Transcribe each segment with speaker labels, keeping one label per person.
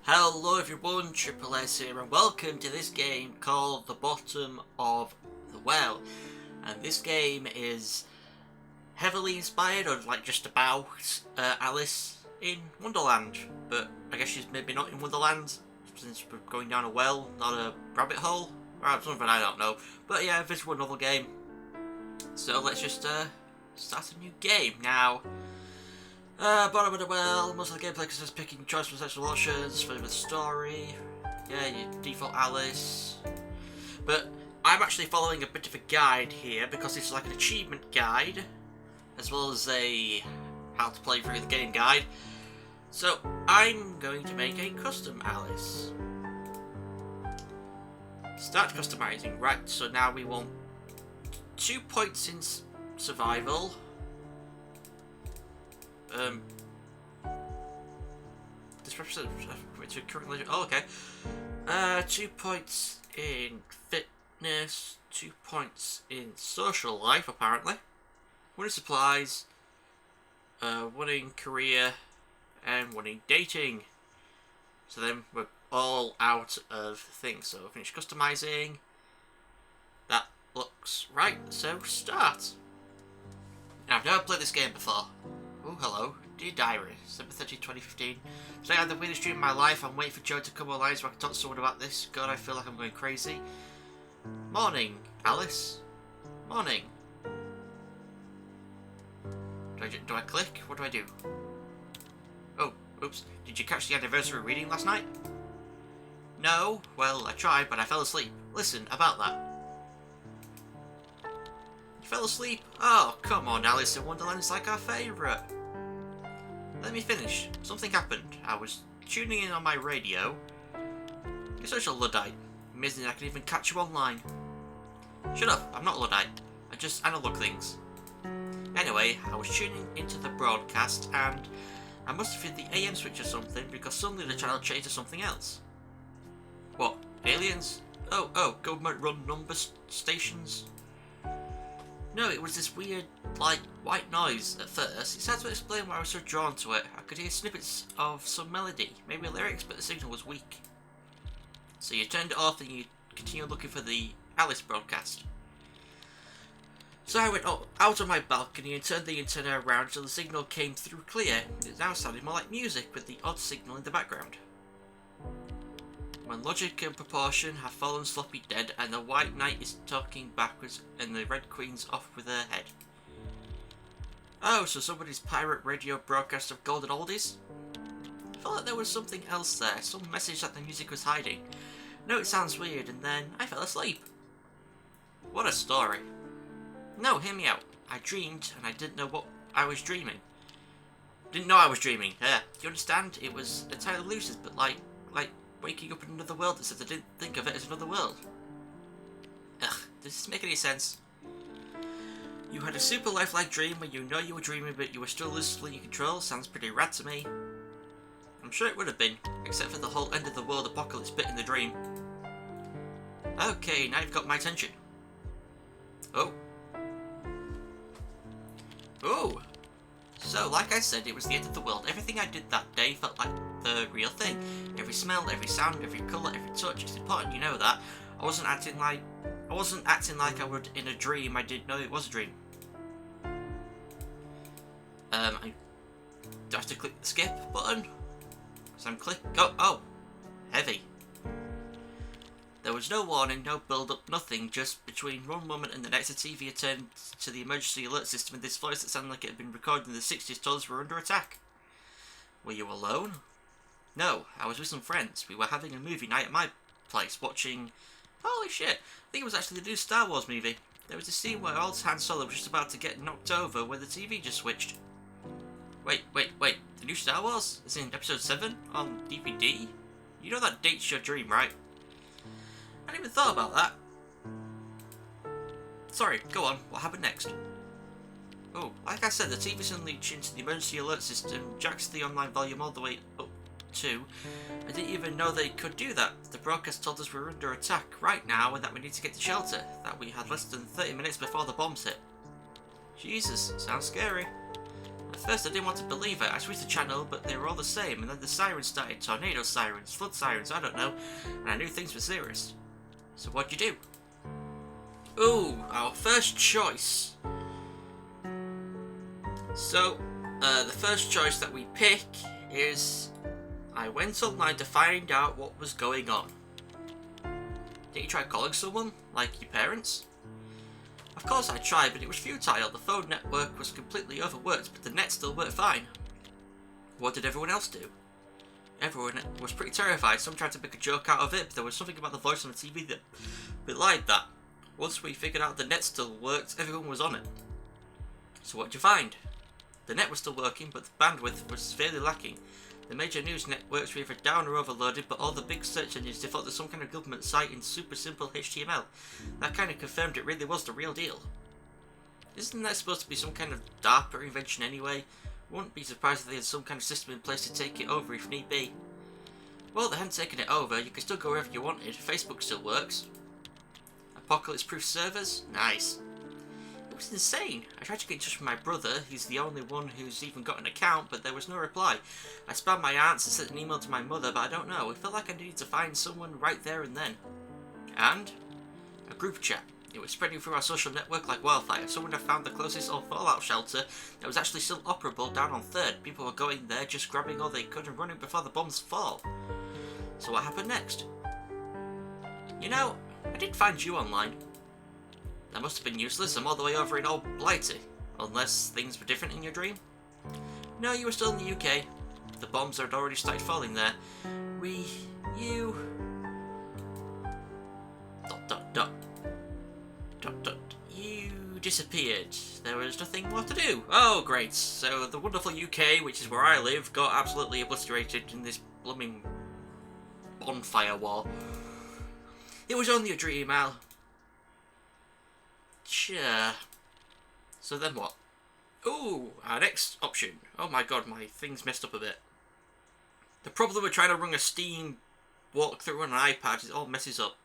Speaker 1: Hello everyone, Triple S here and welcome to this game called The Bottom of the Well. And this game is heavily inspired, or like just about, Alice in Wonderland. But I guess she's maybe not in Wonderland, since we're going down a well, not a rabbit hole. Or something I don't know. But yeah, visual novel game. So let's just start a new game. Now, bottom of the well, most of the gameplay consists of picking choice from sexual options for the story. Yeah, your default Alice. But I'm actually following a bit of a guide here because it's like an achievement guide, as well as a how to play through the game guide. So I'm going to make a custom Alice. Start customizing. Right, so now we want 2 points in survival. This represents currently. Oh, okay. 2 points in fitness, 2 points in social life, apparently. 1 in supplies, 1 in career, and 1 in dating. So then we're all out of things. So finish customizing. That looks right. So start. Now I've never played this game before. Oh, hello. Dear Diary, December 30th, 2015. Today I had the weirdest dream of my life. I'm waiting for Joe to come online so I can talk to someone about this. God, I feel like I'm going crazy. Morning, Alice. Morning. Do I click? What do I do? Oh, oops. Did you catch the anniversary reading last night? No. Well, I tried, but I fell asleep. Listen, about that. You fell asleep? Oh, come on, Alice in Wonderland's like our favourite. Let me finish. Something happened. I was tuning in on my radio. You're such a Luddite. Amazing I can even catch you online. Shut up, I'm not Luddite. I just analog things. Anyway, I was tuning into the broadcast and I must have hit the AM switch or something because suddenly the channel changed to something else. What? Aliens? Oh, government-run number stations? No, it was this weird, like, white noise at first. It's hard to explain why I was so drawn to it. I could hear snippets of some melody, maybe lyrics, but the signal was weak. So you turned it off and you continued looking for the Alice broadcast. So I went out on my balcony and turned the antenna around until the signal came through clear. It now sounded more like music with the odd signal in the background. When logic and proportion have fallen sloppy dead and the white knight is talking backwards and the red queen's off with her head. Oh, so somebody's pirate radio broadcast of golden oldies? I felt like there was something else there, some message that the music was hiding. No, it sounds weird, and then I fell asleep. What a story. No, hear me out. I dreamed, and I didn't know what I was dreaming. Didn't know I was dreaming, yeah. Do you understand? It was entirely lucid, but like waking up in another world, except I didn't think of it as another world. Ugh, does this make any sense? You had a super lifelike dream where you know you were dreaming but you were still lucidly in control. Sounds pretty rad to me. I'm sure it would have been, except for the whole end of the world apocalypse bit in the dream. Okay, now you've got my attention. Oh. Oh! So, like I said, it was the end of the world. Everything I did that day felt like the real thing. Every smell, every sound, every colour, every touch. It's important you know that. I wasn't acting like I would in a dream. I did know it was a dream. Do I have to click the skip button? So I'm oh, heavy. There was no warning, no build-up, nothing, just between one moment and the next the TV had turned to the emergency alert system and this voice that sounded like it had been recorded in the 60s told us we were under attack. Were you alone? No, I was with some friends. We were having a movie night at my place, watching... Holy shit, I think it was actually the new Star Wars movie. There was a scene where old Han Solo was just about to get knocked over where the TV just switched. Wait, the new Star Wars? It's in episode 7 on DVD? You know that dates your dream, right? I hadn't even thought about that. Sorry, go on. What happened next? Oh, like I said, the TV suddenly changed to the emergency alert system, jacks the online volume all the way up to. I didn't even know they could do that. The broadcast told us we were under attack right now and that we need to get to shelter. That we had less than 30 minutes before the bombs hit. Jesus, sounds scary. At first I didn't want to believe it. I switched the channel, but they were all the same, and then the sirens started. Tornado sirens, flood sirens, I don't know. And I knew things were serious. So what'd you do? Ooh, our first choice. So, the first choice that we pick is... I went online to find out what was going on. Did you try calling someone? Like your parents? Of course I tried, but it was futile. The phone network was completely overworked, but the net still worked fine. What did everyone else do? Everyone was pretty terrified. Some tried to make a joke out of it, but there was something about the voice on the TV that belied that. Once we figured out the net still worked, everyone was on it. So what did you find? The net was still working, but the bandwidth was severely lacking. The major news networks were either down or overloaded, but all the big search engines defaulted to some kind of government site in super simple HTML. That kind of confirmed it really was the real deal. Isn't that supposed to be some kind of DARPA invention anyway? Wouldn't be surprised if they had some kind of system in place to take it over if need be. Well, they hadn't taken it over. You can still go wherever you wanted. Facebook still works. Apocalypse-proof servers? Nice. It was insane. I tried to get in touch with my brother. He's the only one who's even got an account, but there was no reply. I spammed my aunts and sent an email to my mother, but I don't know. It felt like I needed to find someone right there and then. And? A group chat. It was spreading through our social network like wildfire. Someone had found the closest old fallout shelter that was actually still operable down on 3rd. People were going there, just grabbing all they could and running before the bombs fall. So what happened next? You know, I did find you online. That must have been useless. I'm all the way over in old Blighty. Unless things were different in your dream? No, you were still in the UK. The bombs had already started falling there. You... You disappeared. There was nothing more to do. Oh, great. So the wonderful UK, which is where I live, got absolutely obliterated in this blooming bonfire war. It was only a dream, Al. Sure. So then what? Ooh, our next option. Oh my god, my thing's messed up a bit. The problem with trying to run a Steam walkthrough on an iPad is it all messes up.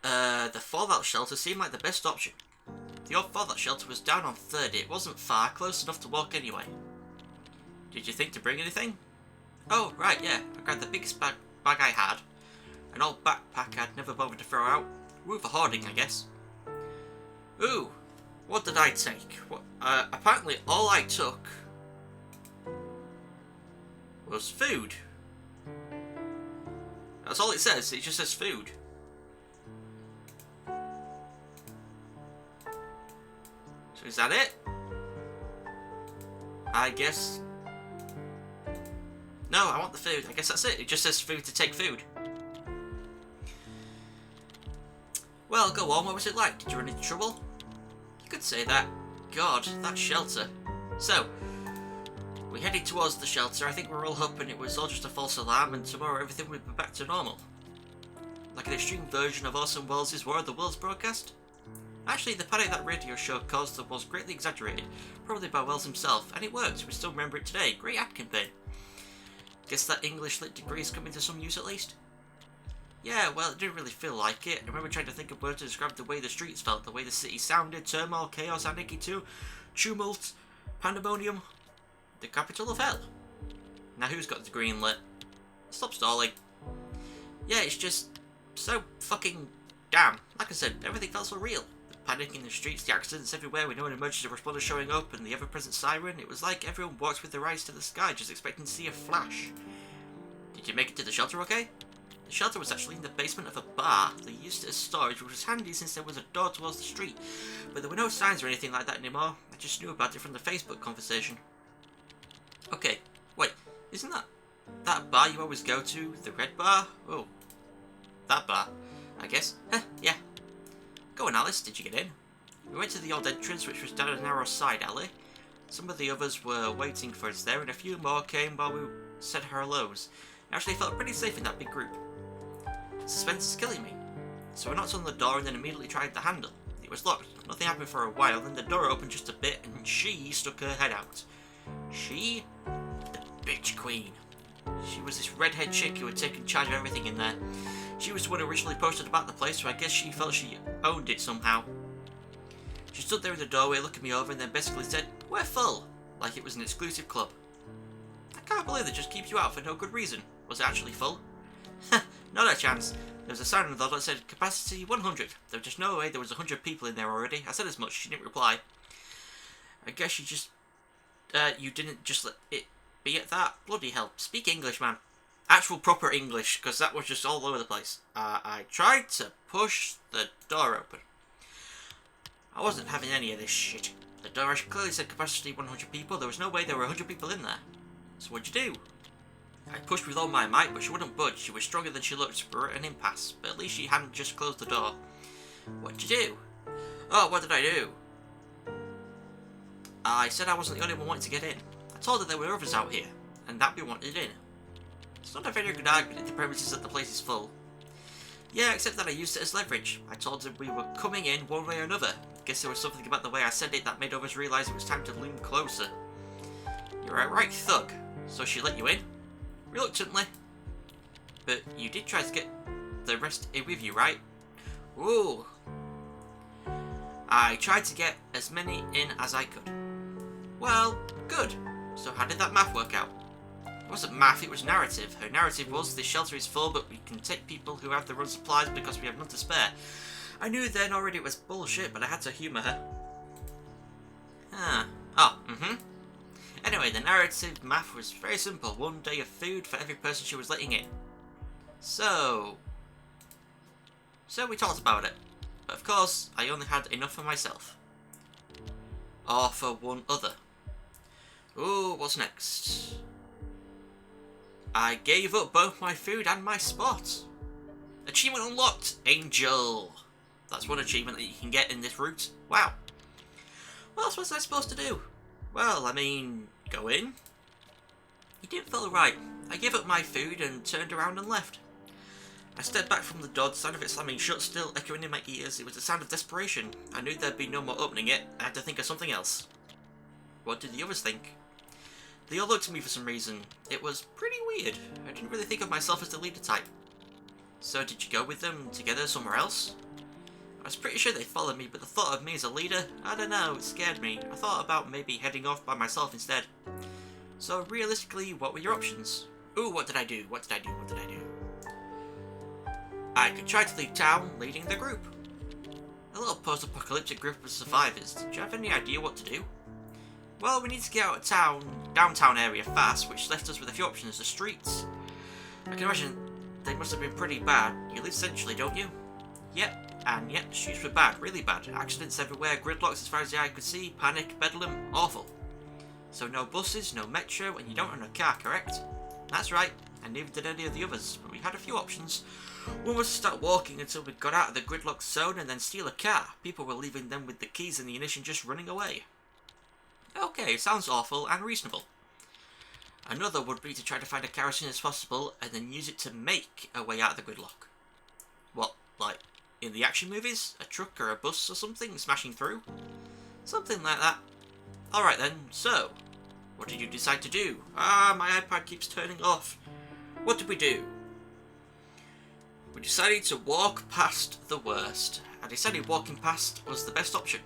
Speaker 1: The fallout shelter seemed like the best option. The old fallout shelter was down on 3rd. It wasn't far, close enough to walk anyway. Did you think to bring anything? Oh, right, yeah. I grabbed the biggest bag I had. An old backpack I'd never bothered to throw out. Room for hoarding, I guess. Ooh, what did I take? Apparently all I took was food. That's all it says. It just says food. So is that it? I guess... No, I want the food. I guess that's it. It just says food to take food. Well, go on. What was it like? Did you run into trouble? You could say that. God, that shelter. So, we headed towards the shelter. I think we were all hoping it was all just a false alarm and tomorrow everything would be back to normal. Like an extreme version of Orson Welles' War of the Worlds broadcast. Actually, the panic that radio show caused was greatly exaggerated, probably by Wells himself, and it worked. We still remember it today. Great ad campaign. Guess that English lit degree's coming to some use at least? Yeah, well, it didn't really feel like it. I remember trying to think of words to describe the way the streets felt, the way the city sounded, turmoil, chaos, anarchy too, tumult, pandemonium, the capital of hell. Now who's got the green lit? Stop stalling. Yeah, it's just so fucking damn. Like I said, everything felt so real. The panic in the streets, the accidents everywhere, we know an emergency responder showing up, and the ever-present siren. It was like everyone walked with their eyes to the sky, just expecting to see a flash. Did you make it to the shelter okay? The shelter was actually in the basement of a bar. They used it as storage, which was handy since there was a door towards the street. But there were no signs or anything like that anymore. I just knew about it from the Facebook conversation. Okay, wait, isn't that bar you always go to? The red bar? Oh, that bar, I guess. Yeah. Go on, Alice, did you get in? We went to the old entrance, which was down a narrow side alley. Some of the others were waiting for us there, and a few more came while we said our hellos. I actually felt pretty safe in that big group. Suspense is killing me. So I knocked on the door and then immediately tried the handle. It was locked. Nothing happened for a while, then the door opened just a bit and she stuck her head out. She? The bitch queen. She was this redhead chick who had taken charge of everything in there. She was the one who originally posted about the place, so I guess she felt she owned it somehow. She stood there in the doorway looking me over and then basically said, "We're full." like it was an exclusive club. I can't believe they just keep you out for no good reason. Was it actually full? Not a chance. There was a sign on the door that said capacity 100. There was just no way there was 100 people in there already. I said as much, she didn't reply. I guess you just... you didn't just let it be at that? Bloody hell. Speak English, man. Actual proper English, because that was just all over the place. I tried to push the door open. I wasn't having any of this shit. The door clearly said capacity 100 people. There was no way there were 100 people in there. So what'd you do? I pushed with all my might, but she wouldn't budge. She was stronger than she looked. We were at an impasse, but at least she hadn't just closed the door. What'd you do? Oh, what did I do? I said I wasn't the only one wanting to get in. I told her there were others out here, and that we wanted in. It's not a very good argument if the premise is that the place is full. Yeah, except that I used it as leverage. I told her we were coming in one way or another. Guess there was something about the way I said it that made others realise it was time to loom closer. You're a right thug. So she let you in? Reluctantly. But you did try to get the rest in with you, right? Ooh. I tried to get as many in as I could. Well, good. So how did that math work out? It wasn't math, it was narrative. Her narrative was, this shelter is full, but we can take people who have their own supplies because we have none to spare. I knew then already it was bullshit, but I had to humour her. Anyway, the narrative math was very simple. 1 day of food for every person she was letting in. So we talked about it. But of course, I only had enough for myself. Or for one other. Ooh, what's next? I gave up both my food and my spot. Achievement unlocked, Angel. That's one achievement that you can get in this route. Wow. What else was I supposed to do? Well, I mean, go in. It didn't feel right. I gave up my food and turned around and left. I stepped back from the door, the sound of it slamming shut still echoing in my ears. It was a sound of desperation. I knew there'd be no more opening it. I had to think of something else. What did the others think? They all looked at me for some reason. It was pretty weird. I didn't really think of myself as the leader type. So did you go with them together somewhere else? I was pretty sure they followed me, but the thought of me as a leader, I don't know, it scared me. I thought about maybe heading off by myself instead. So realistically, what were your options? Ooh, what did I do? What did I do? What did I do? I could try to leave town, leading the group. A little post-apocalyptic group of survivors. Did you have any idea what to do? Well, we need to get out of town, downtown area fast, which left us with a few options. The streets. I can imagine they must have been pretty bad. You live centrally, don't you? Yep. And yet, the streets were bad, really bad. Accidents everywhere, gridlocks as far as the eye could see, panic, bedlam, awful. So no buses, no metro, and you don't own a car, correct? That's right, and neither did any of the others, but we had a few options. One was to start walking until we got out of the gridlock zone and then steal a car. People were leaving them with the keys and the ignition just running away. Okay, sounds awful and reasonable. Another would be to try to find a car as soon as possible and then use it to make a way out of the gridlock. What, like in the action movies? A truck or a bus or something smashing through? Something like that. Alright then, so, what did you decide to do? My iPad keeps turning off. What did we do? We decided to walk past the worst. I decided walking past was the best option.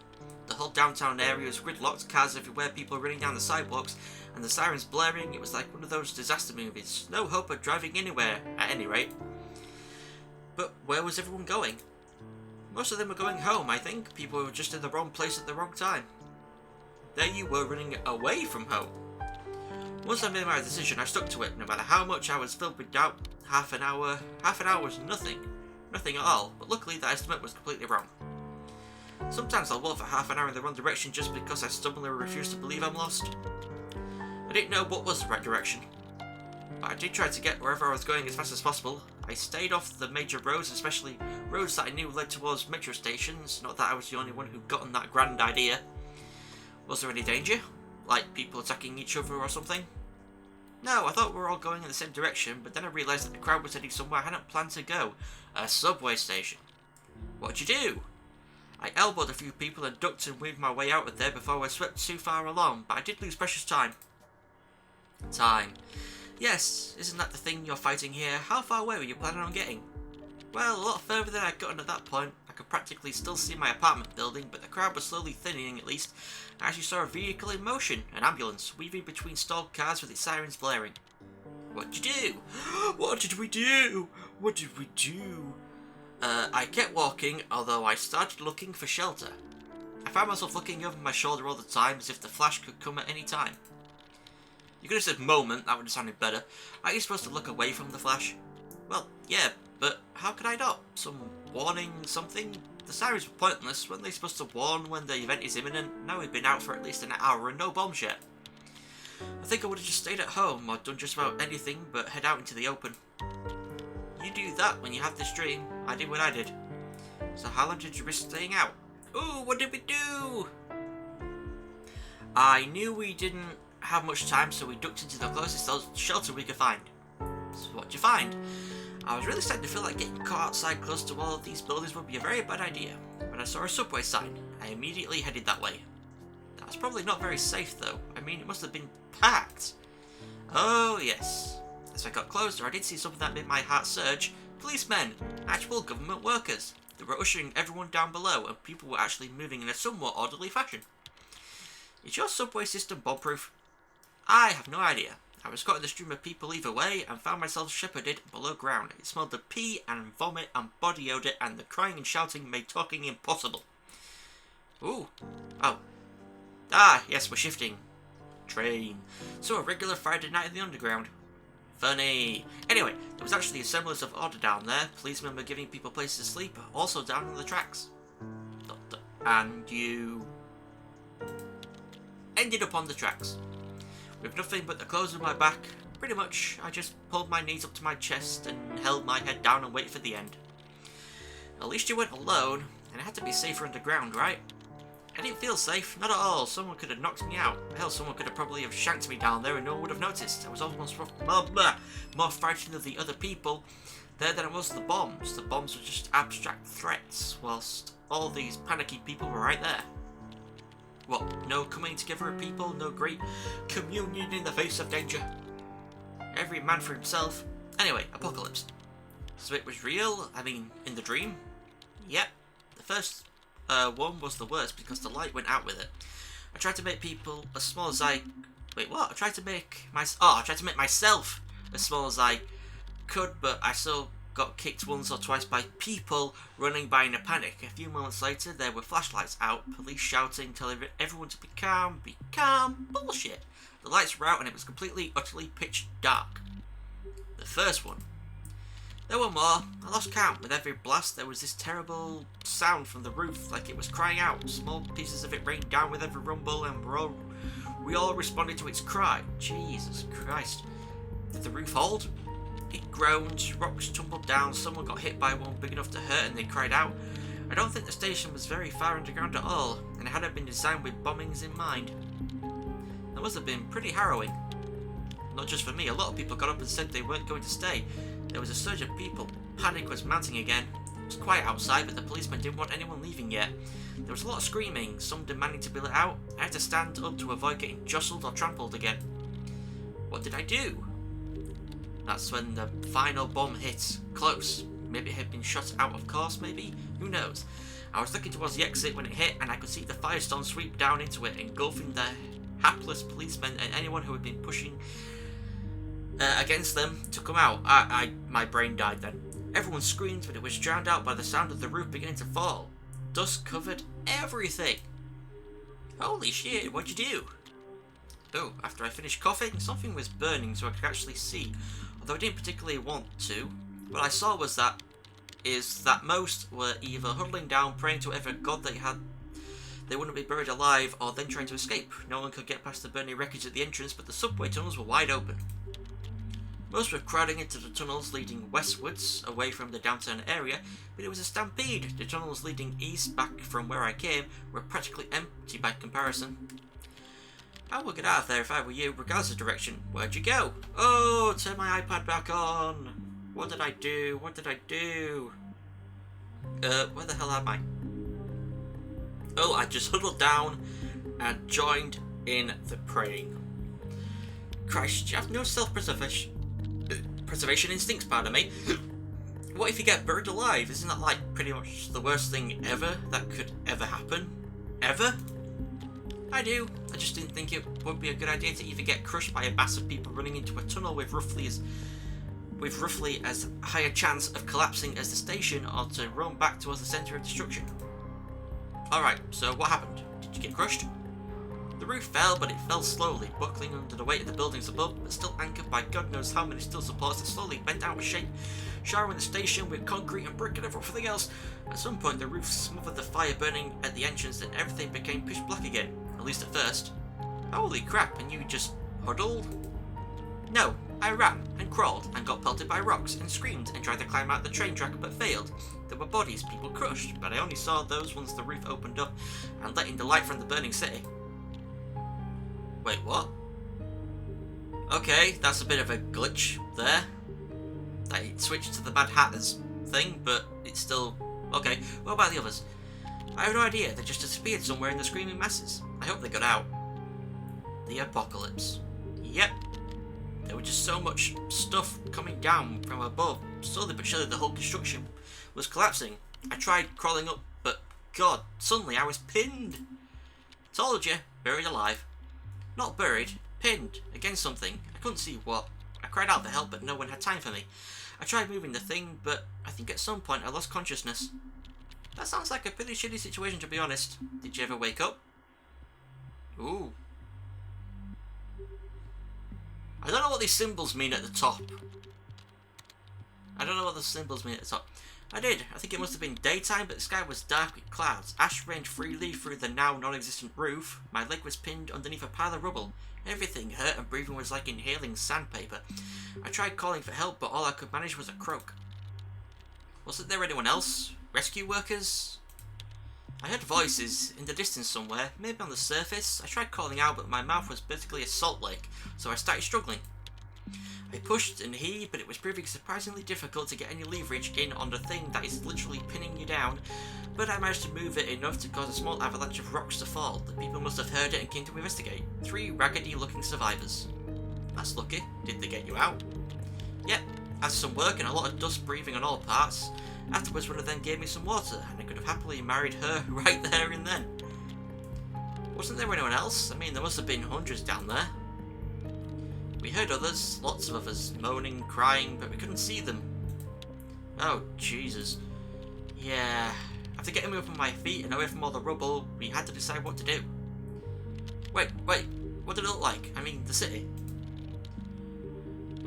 Speaker 1: The whole downtown area was gridlocked, cars everywhere, people running down the sidewalks, and the sirens blaring. It was like one of those disaster movies. No hope of driving anywhere, at any rate. But where was everyone going? Most of them were going home, I think. People were just in the wrong place at the wrong time. There you were, running away from home. Once I made my decision, I stuck to it. No matter how much I was filled with doubt, half an hour was nothing. Nothing at all, but luckily that estimate was completely wrong. Sometimes I'll walk for half an hour in the wrong direction just because I stubbornly refuse to believe I'm lost. I didn't know what was the right direction, but I did try to get wherever I was going as fast as possible. I stayed off the major roads, especially roads that I knew led towards metro stations. Not that I was the only one who'd gotten that grand idea. Was there any danger? Like people attacking each other or something? No, I thought we were all going in the same direction, but then I realised that the crowd was heading somewhere I hadn't planned to go. A subway station. What'd you do? I elbowed a few people and ducked and weaved my way out of there before I swept too far along, but I did lose precious time. Time. Yes, isn't that the thing you're fighting here? How far away were you planning on getting? Well, a lot further than I'd gotten at that point. I I could practically still see my apartment building, but the crowd was slowly thinning at least, as you saw a vehicle in motion, an ambulance, weaving between stalled cars with its sirens blaring. What'd you do? What did we do? What did we do? I kept walking, although I started looking for shelter. I found myself looking over my shoulder all the time, as if the flash could come at any time. You could have said moment, that would have sounded better. Aren't you supposed to look away from the flash? Well, yeah, but how could I not? Some warning, something? The sirens were pointless. Weren't they supposed to warn when the event is imminent? Now we've been out for at least an hour and no bombs yet. I think I would have just stayed at home or done just about anything but head out into the open. You do that when you have this dream. I did what I did. So how long did you risk staying out? Ooh, what did we do? I knew we didn't have much time, so we ducked into the closest shelter we could find. So what'd you find? I was really starting to feel like getting caught outside close to all of these buildings would be a very bad idea. When I saw a subway sign, I immediately headed that way. That was probably not very safe though. I mean, it must have been packed. Oh yes. As I got closer, I did see something that made my heart surge. Policemen, actual government workers. They were ushering everyone down below, and people were actually moving in a somewhat orderly fashion. Is your subway system bomb-proof? I have no idea. I was caught in the stream of people either way, and found myself shepherded below ground. It smelled of pee and vomit and body odour, and the crying and shouting made talking impossible. Ooh. Oh. Ah, yes, we're shifting. Train. So a regular Friday night in the underground. Funny. Anyway, there was actually a semblance of order down there. Policemen were giving people places to sleep, also down on the tracks. And you ended up on the tracks. With nothing but the clothes on my back, pretty much, I just pulled my knees up to my chest and held my head down and waited for the end. At least you went alone, and it had to be safer underground, right? I didn't feel safe, not at all. Someone could have knocked me out. Hell, someone could have probably have shanked me down there and no one would have noticed. I was almost more frightened of the other people there than I was of the bombs. The bombs were just abstract threats, whilst all these panicky people were right there. What, no coming together of people, no great communion in the face of danger? Every man for himself. Anyway, apocalypse. So it was real? I mean, in the dream? Yep. The first one was the worst because the light went out with it. I tried to make people as small as I... Wait, what? I tried to make myself as small as I could, but I still got kicked once or twice by people running by in a panic. A few moments later, there were flashlights out, police shouting, telling everyone to be calm. Be calm? Bullshit. The lights were out and it was completely, utterly pitch dark. The first one. There were more. I lost count. With every blast, there was this terrible sound from the roof, like it was crying out. Small pieces of it rained down with every rumble, and we all responded to its cry. Jesus Christ. Did the roof hold? It groaned, rocks tumbled down, someone got hit by one big enough to hurt and they cried out. I don't think the station was very far underground at all, and it hadn't been designed with bombings in mind. That must have been pretty harrowing. Not just for me, a lot of people got up and said they weren't going to stay. There was a surge of people. Panic was mounting again. It was quiet outside, but the policemen didn't want anyone leaving yet. There was a lot of screaming, some demanding to be let out. I had to stand up to avoid getting jostled or trampled again. What did I do? That's when the final bomb hit. Close. Maybe it had been shot out of course, maybe? Who knows? I was looking towards the exit when it hit, and I could see the firestorm sweep down into it, engulfing the hapless policemen and anyone who had been pushing against them to come out. My brain died then. Everyone screamed, but it was drowned out by the sound of the roof beginning to fall. Dust covered everything. Holy shit, what'd you do? Oh, after I finished coughing, something was burning so I could actually see. Although I didn't particularly want to. What I saw was that most were either huddling down, praying to whatever god they wouldn't be buried alive, or then trying to escape. No one could get past the burning wreckage at the entrance, but the subway tunnels were wide open. Most were crowding into the tunnels leading westwards, away from the downtown area, but it was a stampede. The tunnels leading east, back from where I came, were practically empty by comparison. I would get out of there if I were you, regardless of direction. Where'd you go? Oh, turn my iPad back on. What did I do? What did I do? Where the hell am I? Oh, I just huddled down and joined in the praying. Christ, you have no self-preservation instincts, pardon me. What if you get buried alive? Isn't that like pretty much the worst thing ever that could ever happen? Ever? I do. I just didn't think it would be a good idea to either get crushed by a mass of people running into a tunnel with roughly as high a chance of collapsing as the station, or to run back towards the centre of destruction. Alright, so what happened? Did you get crushed? The roof fell, but it fell slowly, buckling under the weight of the buildings above, but still anchored by God knows how many steel supports that slowly bent out of shape, showering the station with concrete and brick and everything else. At some point, the roof smothered the fire burning at the entrance, and everything became pitch black again, at least at first. Holy crap, and you just huddled? No, I ran and crawled and got pelted by rocks and screamed and tried to climb out the train track but failed. There were bodies, people crushed, but I only saw those once the roof opened up and let in the light from the burning city. Wait, what? Okay, that's a bit of a glitch there. It switched to the Mad Hatter's thing, but it's still... Okay, what about the others? I have no idea, they just disappeared somewhere in the screaming masses. I hope they got out. The apocalypse. Yep. There was just so much stuff coming down from above. Slowly but surely the whole construction was collapsing. I tried crawling up, but God, suddenly I was pinned. Told you, buried alive. Not buried, pinned against something. I couldn't see what. I cried out for help, but no one had time for me. I tried moving the thing, but I think at some point I lost consciousness. That sounds like a pretty shitty situation, to be honest. Did you ever wake up? Ooh. I don't know what these symbols mean at the top. I don't know what the symbols mean at the top. I did. I think it must have been daytime, but the sky was dark with clouds. Ash rained freely through the now non-existent roof. My leg was pinned underneath a pile of rubble. Everything hurt and breathing was like inhaling sandpaper. I tried calling for help, but all I could manage was a croak. Wasn't there anyone else? Rescue workers? I heard voices in the distance somewhere, maybe on the surface. I tried calling out, but my mouth was basically a salt lake, so I started struggling. I pushed and heaved, but it was proving surprisingly difficult to get any leverage in on the thing that is literally pinning you down, but I managed to move it enough to cause a small avalanche of rocks to fall. The people must have heard it and came to investigate. 3 raggedy-looking survivors. That's lucky. Did they get you out? Yep. After some work and a lot of dust breathing on all parts. Afterwards, one of them gave me some water, and I could have happily married her right there and then. Wasn't there anyone else? I mean, there must have been hundreds down there. We heard others, lots of others, moaning, crying, but we couldn't see them. Oh, Jesus. Yeah. After getting me up on my feet and away from all the rubble, we had to decide what to do. Wait, what did it look like? I mean, the city.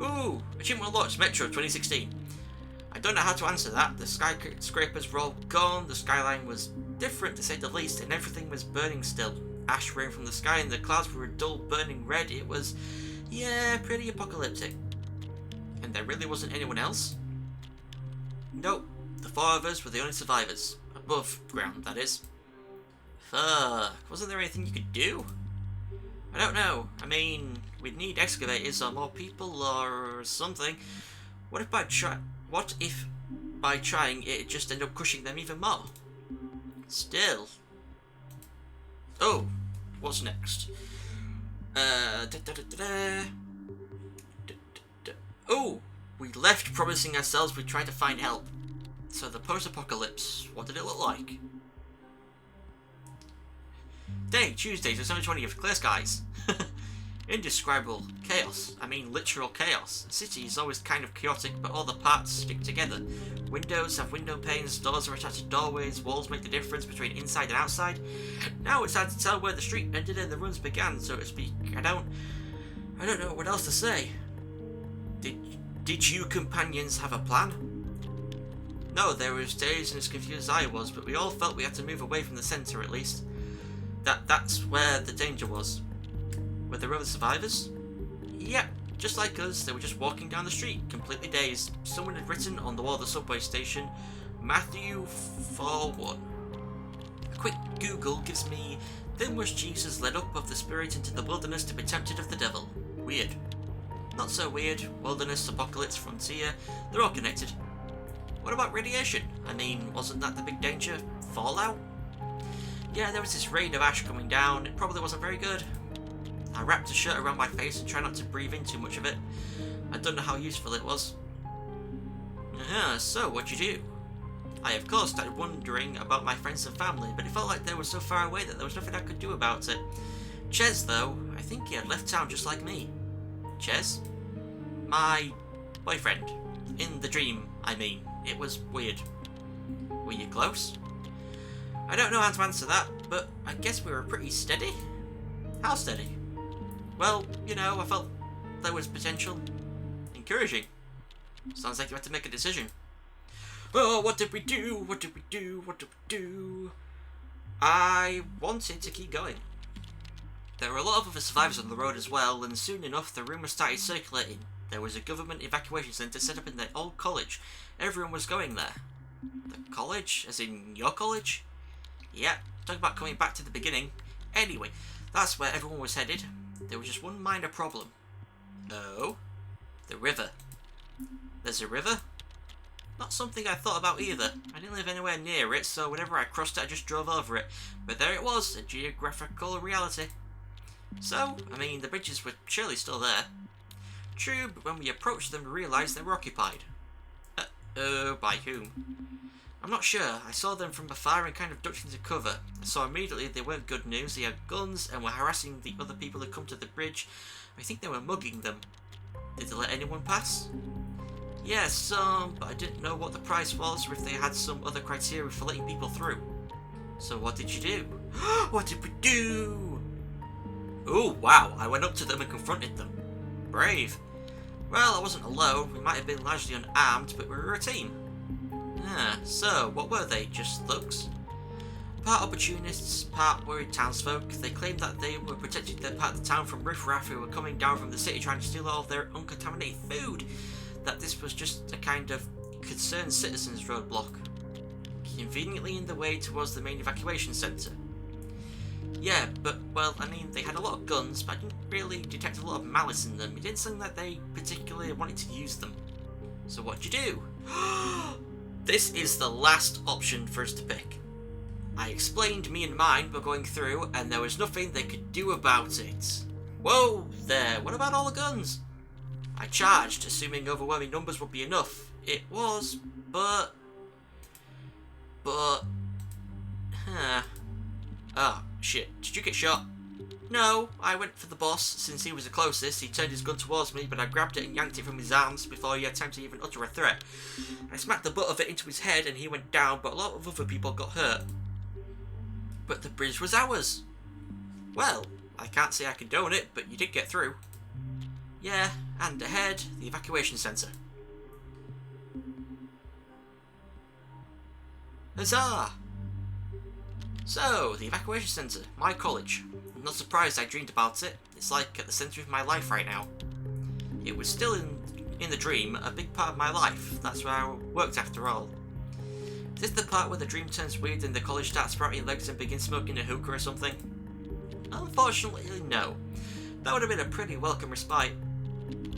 Speaker 1: Ooh, achievement unlocked, Metro 2016. I don't know how to answer that. The skyscrapers were all gone, the skyline was different to say the least, and everything was burning still. Ash rained from the sky and the clouds were a dull burning red. It was, yeah, pretty apocalyptic. And there really wasn't anyone else? Nope, the 4 of us were the only survivors. Above ground, that is. Fuck, wasn't there anything you could do? I don't know. I mean, we'd need excavators or more people or something. What if by trying it just ended up crushing them even more? Still. Oh, what's next? Oh, we left promising ourselves we'd try to find help. So the post-apocalypse, what did it look like? Day, Tuesday, December 20th, clear skies. Indescribable chaos. I mean, literal chaos. The city is always kind of chaotic, but all the parts stick together. Windows have window panes, doors are attached to doorways, walls make the difference between inside and outside. Now it's hard to tell where the street ended and the runs began, so to speak. I don't know what else to say. Did you companions have a plan? No, they were as dazed and as confused as I was, but we all felt we had to move away from the centre at least. That's where the danger was. Were there other survivors? Yep, just like us, they were just walking down the street, completely dazed. Someone had written on the wall of the subway station, Matthew 4:1. A quick Google gives me, then was Jesus led up of the Spirit into the wilderness to be tempted of the devil. Weird. Not so weird. Wilderness, apocalypse, frontier, they're all connected. What about radiation? I mean, wasn't that the big danger? Fallout? Yeah, there was this rain of ash coming down. It probably wasn't very good. I wrapped a shirt around my face and tried not to breathe in too much of it. I don't know how useful it was. So what'd you do? I of course started wondering about my friends and family, but it felt like they were so far away that there was nothing I could do about it. Ches, though, I think he had left town just like me. Ches? My boyfriend. In the dream, I mean. It was weird. Were you close? I don't know how to answer that, but I guess we were pretty steady. How steady? Well, you know, I felt there was potential. Encouraging. Sounds like you had to make a decision. Oh, what did we do? What did we do? What did we do? I wanted to keep going. There were a lot of other survivors on the road as well, and soon enough the rumour started circulating. There was a government evacuation centre set up in the old college. Everyone was going there. The college? As in your college? Yeah, talk about coming back to the beginning. Anyway, that's where everyone was headed. There was just one minor problem. Oh? The river. There's a river? Not something I thought about either. I didn't live anywhere near it, so whenever I crossed it I just drove over it. But there it was, a geographical reality. So, I mean, the bridges were surely still there. True, but when we approached them we realised they were occupied. By whom? I'm not sure. I saw them from afar and kind of ducked into cover. I saw immediately they weren't good news. They had guns and were harassing the other people who come to the bridge. I think they were mugging them. Did they let anyone pass? Yes, some, but I didn't know what the price was or if they had some other criteria for letting people through. So what did you do? What did we do? Oh, wow, I went up to them and confronted them. Brave. Well, I wasn't alone. We might have been largely unarmed, but we were a team. So, what were they? Just thugs? Part opportunists, part worried townsfolk. They claimed that they were protecting their part of the town from riffraff who were coming down from the city trying to steal all of their uncontaminated food. That this was just a kind of concerned citizens roadblock. Conveniently in the way towards the main evacuation centre. Yeah, but, well, I mean, they had a lot of guns, but I didn't really detect a lot of malice in them. It didn't seem that they particularly wanted to use them. So what'd you do? This is the last option for us to pick. I explained me and mine were going through, and there was nothing they could do about it. Whoa there, what about all the guns? I charged, assuming overwhelming numbers would be enough. It was, but... Oh, shit. Did you get shot? No, I went for the boss. Since he was the closest, he turned his gun towards me, but I grabbed it and yanked it from his arms before he had time to even utter a threat. I smacked the butt of it into his head and he went down, but a lot of other people got hurt. But the bridge was ours. Well, I can't say I condone it, but you did get through. Yeah, and ahead, the evacuation centre. Huzzah! So, the evacuation centre, my college. I'm not surprised I dreamed about it. It's like at the centre of my life right now. It was still in the dream, a big part of my life. That's where I worked after all. Is this the part where the dream turns weird and the college starts sprouting legs and begins smoking a hookah or something? Unfortunately, no. That would have been a pretty welcome respite.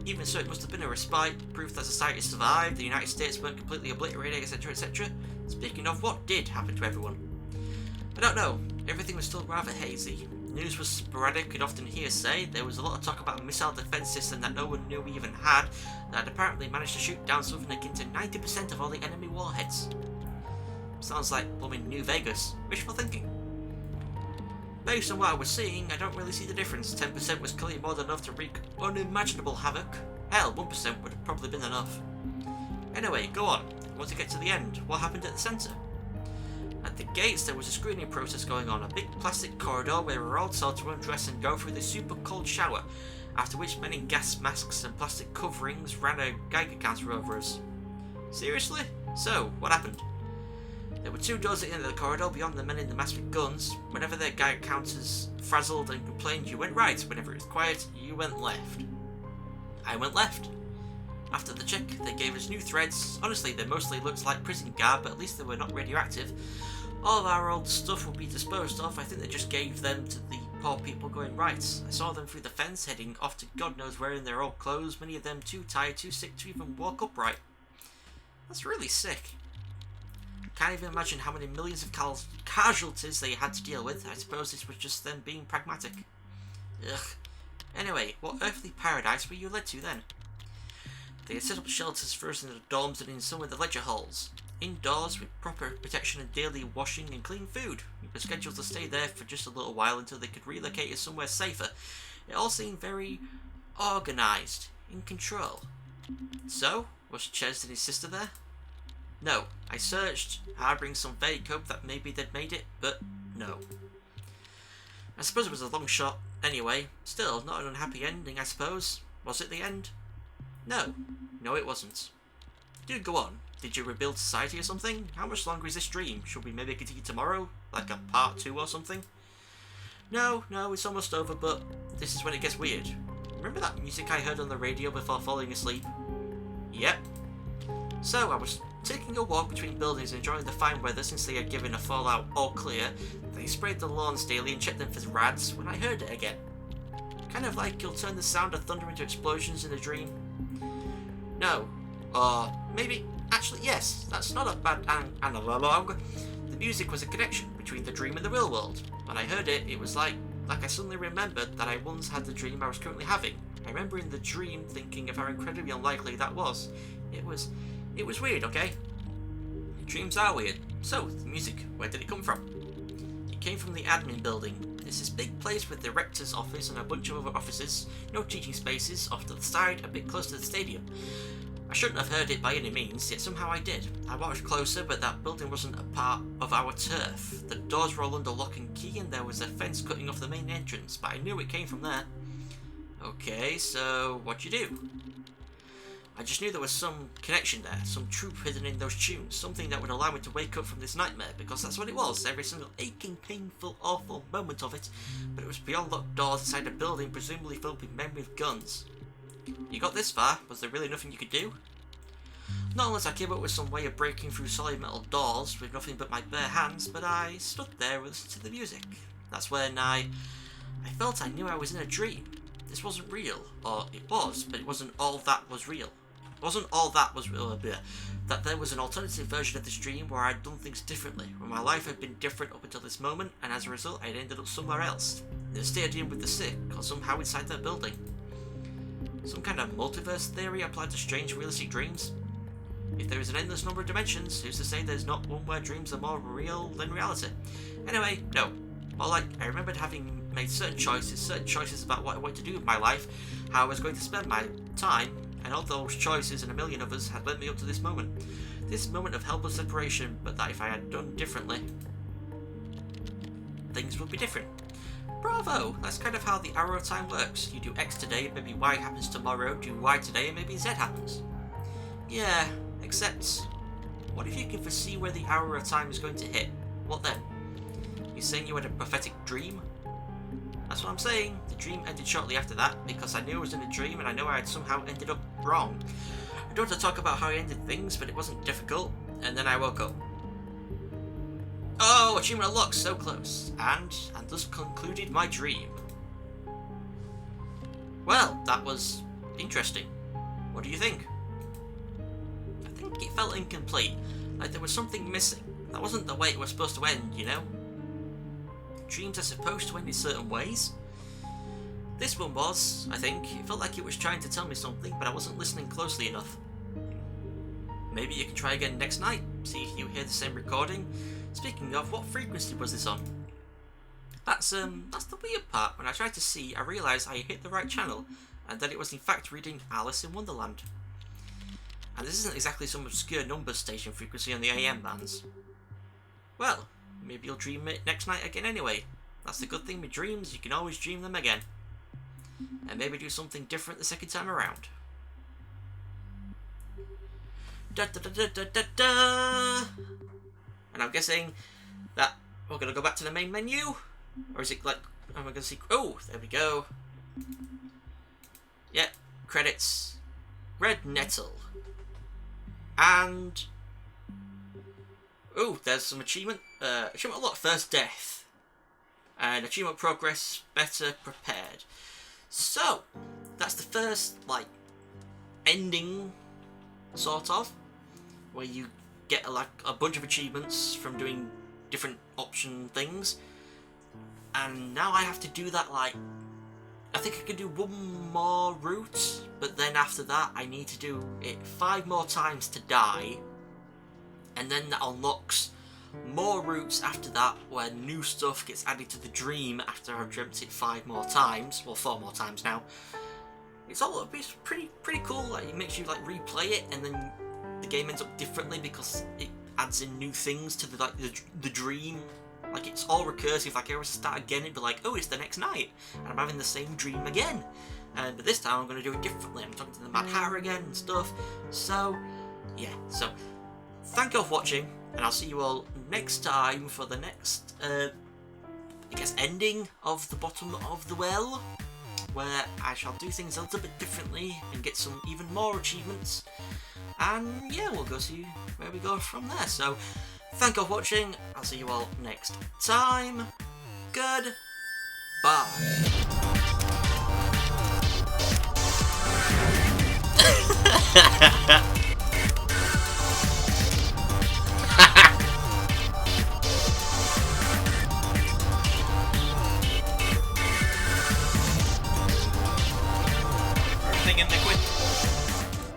Speaker 1: Even so, it must have been a respite, proof that society survived, the United States weren't completely obliterated, etc, etc. Speaking of, what did happen to everyone? I don't know, everything was still rather hazy. News was sporadic and often hearsay. There was a lot of talk about a missile defense system that no one knew we even had, that had apparently managed to shoot down something akin to 90% of all the enemy warheads. Sounds like blooming New Vegas. Wishful thinking. Based on what I was seeing, I don't really see the difference. 10% was clearly more than enough to wreak unimaginable havoc. Hell, 1% would have probably been enough. Anyway, go on. I want to get to the end. What happened at the centre? At the gates, there was a screening process going on, a big plastic corridor where we were all told to undress and go through the super cold shower, after which men in gas masks and plastic coverings ran a Geiger counter over us. Seriously? So, what happened? There were two doors at the end of the corridor beyond the men in the masks with guns. Whenever their Geiger counters frazzled and complained, you went right. Whenever it was quiet, you went left. I went left. After the check, they gave us new threads. Honestly, they mostly looked like prison garb, but at least they were not radioactive. All of our old stuff would be disposed of. I think they just gave them to the poor people going right. I saw them through the fence, heading off to God knows where in their old clothes, many of them too tired, too sick to even walk upright. That's really sick. Can't even imagine how many millions of casualties they had to deal with. I suppose this was just them being pragmatic. Ugh. Anyway, what earthly paradise were you led to then? They had set up shelters for us in the dorms and in some of the lecture halls. Indoors, with proper protection and daily washing and clean food. We were scheduled to stay there for just a little while until they could relocate us somewhere safer. It all seemed very organised, in control. So, was Ches and his sister there? No. I searched, harbouring some vague hope that maybe they'd made it, but no. I suppose it was a long shot. Anyway, still, not an unhappy ending, I suppose. Was it the end? No. No, it wasn't. Do go on. Did you rebuild society or something? How much longer is this dream? Should we maybe continue tomorrow? Like a part 2 or something? No, it's almost over, but this is when it gets weird. Remember that music I heard on the radio before falling asleep? Yep. So, I was taking a walk between buildings and enjoying the fine weather since they had given a Fallout all clear. They sprayed the lawns daily and checked them for rads when I heard it again. Kind of like you'll turn the sound of thunder into explosions in a dream. No. Or maybe... Actually, yes. That's not a bad analog. The music was a connection between the dream and the real world. When I heard it, it was like I suddenly remembered that I once had the dream I was currently having. I remember in the dream thinking of how incredibly unlikely that was. It was weird, okay? Dreams are weird. So, the music, where did it come from? It came from the admin building. It's this big place with the rector's office and a bunch of other offices, no teaching spaces, off to the side, a bit close to the stadium. I shouldn't have heard it by any means, yet somehow I did. I watched closer, but that building wasn't a part of our turf. The doors were all under lock and key, and there was a fence cutting off the main entrance, but I knew it came from there. Okay, so what'd you do? I just knew there was some connection there, some truth hidden in those tunes, something that would allow me to wake up from this nightmare, because that's what it was, every single aching, painful, awful moment of it, but it was beyond locked doors inside a building presumably filled with men with guns. You got this far, was there really nothing you could do? Not unless I came up with some way of breaking through solid metal doors with nothing but my bare hands, but I stood there and listened to the music. That's when I felt I knew I was in a dream. This wasn't real, or it was, but it wasn't all that was real. It wasn't all that was real, that there was an alternative version of this dream where I'd done things differently, where my life had been different up until this moment, and as a result I'd ended up somewhere else. In a stadium with the sick, or somehow inside that building. Some kind of multiverse theory applied to strange realistic dreams? If there is an endless number of dimensions, who's to say there's not one where dreams are more real than reality? Anyway, no. More like, I remembered having made certain choices about what I wanted to do with my life, how I was going to spend my time, and all those choices and a million others had led me up to this moment. This moment of helpless separation, but that if I had done differently, things would be different. Bravo! That's kind of how the arrow of time works. You do X today, and maybe Y happens tomorrow, do Y today, and maybe Z happens. Yeah, except, what if you can foresee where the arrow of time is going to hit? What then? You saying you had a prophetic dream? That's what I'm saying. The dream ended shortly after that, because I knew I was in a dream and I know I had somehow ended up wrong. I don't want to talk about how I ended things, but it wasn't difficult, and then I woke up. Oh, achievement unlocked, so close. And thus concluded my dream. Well, that was interesting. What do you think? I think it felt incomplete, like there was something missing. That wasn't the way it was supposed to end, you know? Dreams are supposed to end in certain ways. This one was, I think. It felt like it was trying to tell me something, but I wasn't listening closely enough. Maybe you can try again next night, see if you hear the same recording. Speaking of, what frequency was this on? That's the weird part. When I tried to see, I realised I hit the right channel, and that it was in fact reading Alice in Wonderland. And this isn't exactly some obscure number station frequency on the AM bands. Well, maybe you'll dream it next night again anyway. That's the good thing with dreams, you can always dream them again. And maybe do something different the second time around. Da da da da da da da. And I'm guessing that we're going to go back to the main menu? Or is it like, am I going to see, oh, there we go. Yep, credits. Red Nettle. And, oh, there's some achievement. Achievement unlocked, first death. And achievement progress, better prepared. So, that's the first, like, ending, sort of, where you get a bunch of achievements from doing different option things. And now I have to do that, like, I think I can do one more route, but then then after that I need to do it 5 more times to die, and then that unlocks more routes after that, where new stuff gets added to the dream after I've dreamt it 5 more times, well 4 more times now. It's pretty cool. Like, it makes you like replay it, and then the game ends up differently because it adds in new things to the dream. Like, it's all recursive. Like, I always start again, it'd be like, oh, it's the next night, and I'm having the same dream again. But this time I'm going to do it differently. I'm talking to the Mad Hatter again and stuff. So, yeah. So, thank you all for watching, and I'll see you all next time for the next, I guess, ending of the bottom of the well, where I shall do things a little bit differently and get some even more achievements. And yeah, we'll go see where we go from there. So, thank you all for watching. I'll see you all next time. Goodbye. Everything in liquid.